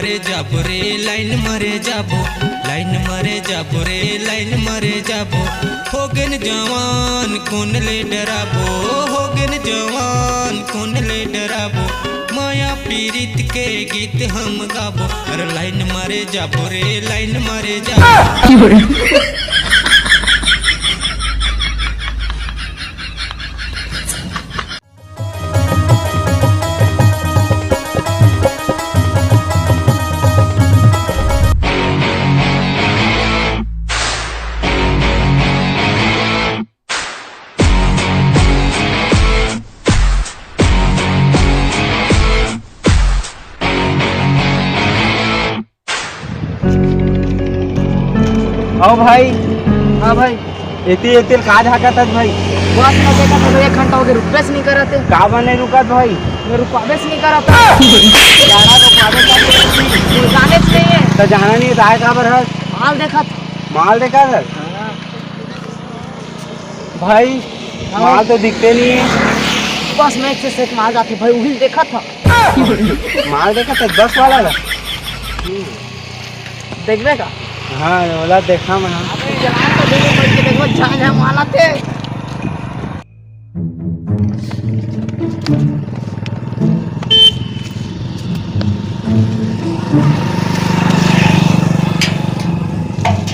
मारे जाबो रे लाइन मारे जाबो, लाइन मारे जाबो रे लाइन मारे जाबो। होगन जवान कौन ले डराबो, होगन जवान कौन ले डराबो। माया पीरित के गीत हम गाबो, अरे लाइन मारे जाबो रे लाइन मारे जाबो। ओ भाई, हाँ भाई, एती कहा झाकत भाई? बस में देखा तो 1 घंटा हो गया, रुकबे से नहीं करते। का बने रुकत भाई? मैं रुकबे से नहीं करता। जाना रुकबे का जाने से नहीं है तो जाना नहीं है का बर है? माल देखा था। माल देखा सर? भाई माल तो दिखते नहीं है। बस में एक से एक माल जाते भाई, वही देखा था। माल देखा था 10 वाला था। देखने का? हाँ बोला देखा मैं। अबे जलान तो देखो बैठ के देखो जान है माल आते।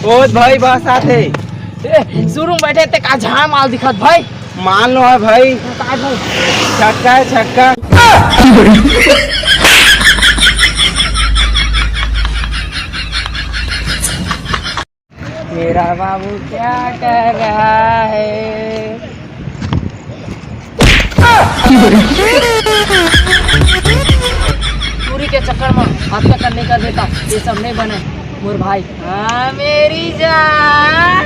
ओ भाई बस आते शुरू में बैठे थे का जहाँ माल दिखत भाई। मान लो है भाई, का भाई छक्का है छक्का। मेरा बाबू क्या कर रहा है? पूरी के चक्कर में हत्या करने का देता ये सब नहीं बने मोर भाई। हाँ मेरी जान।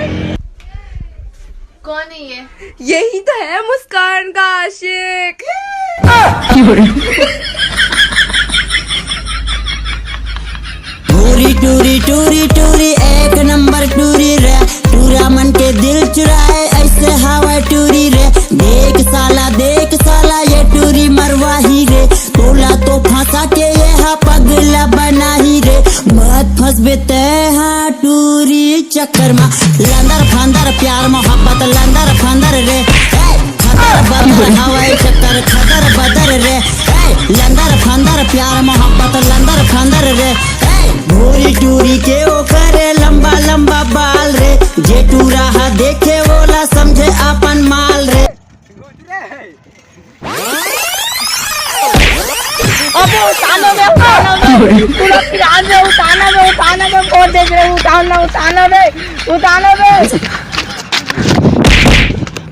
कौन है ये? यही तो है मुस्कान का आशिक। टूरी टूरी टूरी टूरी एक नंबर टूरी रे, टूरा मन के दिल चुराए ऐसे हवा टूरी रे। देख साला ये टूरी मरवाही रे, तोला तो फंसा के ये पगला बनाही रे। मत फंस बेते हाँ टूरी चक्कर में, लंदर फंदर प्यार मोहब्बत लंदर फंदर रे। खदर बदर हवाई चक्कर खदर बदर रे, लंदर फंदर प्यार मोहब्बत लंदर फंदर रे। भूरी टूरी के ओ करे लंबा लंबा बाल रे, जे टूरा हा देखे वोला समझे अपन माल रे। अबे उतानो में पूरा पिरान में उताना में फोड़ देख रहे। उतानो में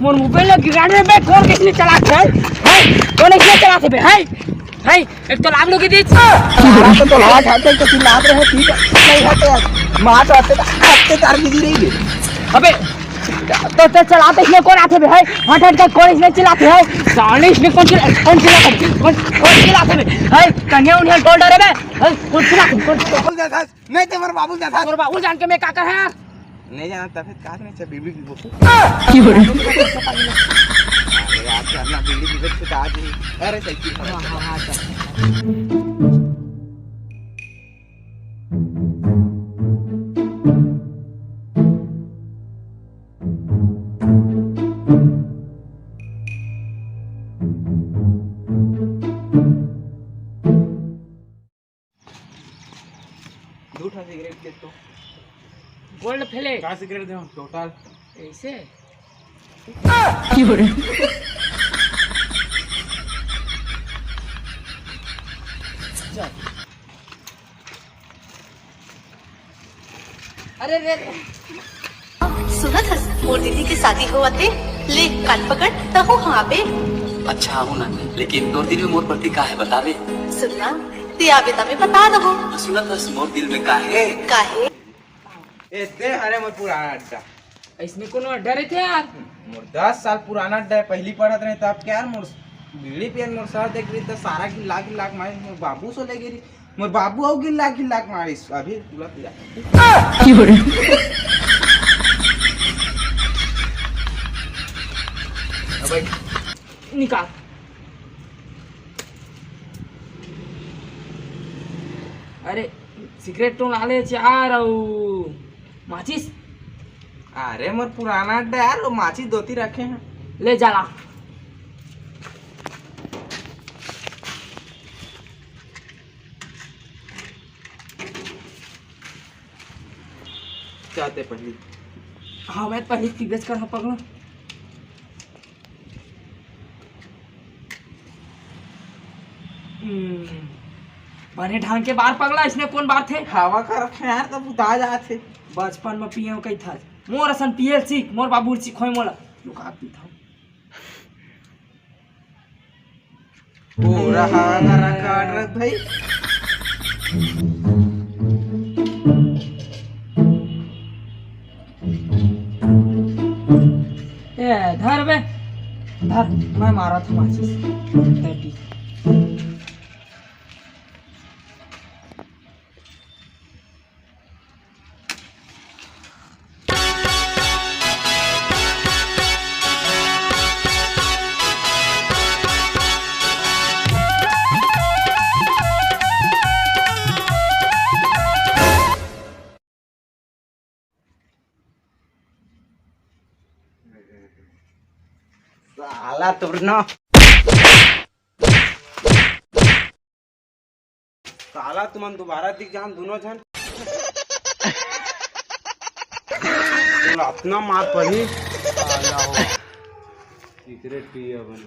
मोर मोबाइल में गिरा रे बे। कौन किसने चलाते है? कौन किसने चलाते बे? है एक तो लाभ लोगी दीच तो लगा खाते तो फिर लाभ रहे ठीक है नहीं खाते यार। मां तो हफ्ते तार बिजी रही है। अबे तो चलाते इसमें कौन आते बे? है हट कर कौन इसमें चलाते है? साले इसमें कौन चलाते बे? है कन्या उन्हें टोल डरे बे। है कौन चलाते? बाबू जाता नहीं तो मेरा बाबू जाता। मोर बाबू जान के मैं का कर है यार? नहीं जाना तब फिर काट में से बीबी की बोल। की हो रहा अरे यार करना बीबी की बेट काट दी। अरे साइकिल हां चल। दूठा सिगरेट के तो गोल्ड फैले का सिगरेट दे टोटल ऐसे की हो रहा अरे रे सुना था मोर दीदी की शादी हुआ थे, ले कान पकड़ तो हो हाँ पे। अच्छा हूँ ना, लेकिन मोर दिल में मोर प्रति का है बतावे। सुनना दिया बेटा में बता दो। सुना था मोर दिल में का है? काहे? ए दे अरे मोर पुराना अड्डा। इसमें कोनो अड्डा रहे थे यार? मोर 10 साल पुराना अड्डा है। पहली पढ़त रहे तब क्या यार मोर बीड़ी पियन मोर सर देख रही तो सारा गिल्ला मारी। मोर बाबू सो ले गिरी। मोर बाबू आओ गिल्ला मारिस अभी तुला पिला की हो रहा अबे निकाल। अरे सिगरेट तो नाले चार और माचिस अरे मोर पुराना अड्डा यार, वो माची दोती रखे हैं। ले जाला। चाहते पहली हाँ मैं पहले पिगज कर पकड़ो। बने ढंग के बार पगला, इसने कौन बार थे? हवा का रखे यार, तब उतार जाते। बचपन में पिए कई था मोर असन पिए सीख, मोर बाबू सीखो मोला लुका पीता पूरा हारा काट रख भाई। ए धर बे धर, मैं मारा था माचिस डटी। साला तुरना साला तुमन दोबारा दिख जान दोनों जन। अपना मार पड़ी सिगरेट पिए बन।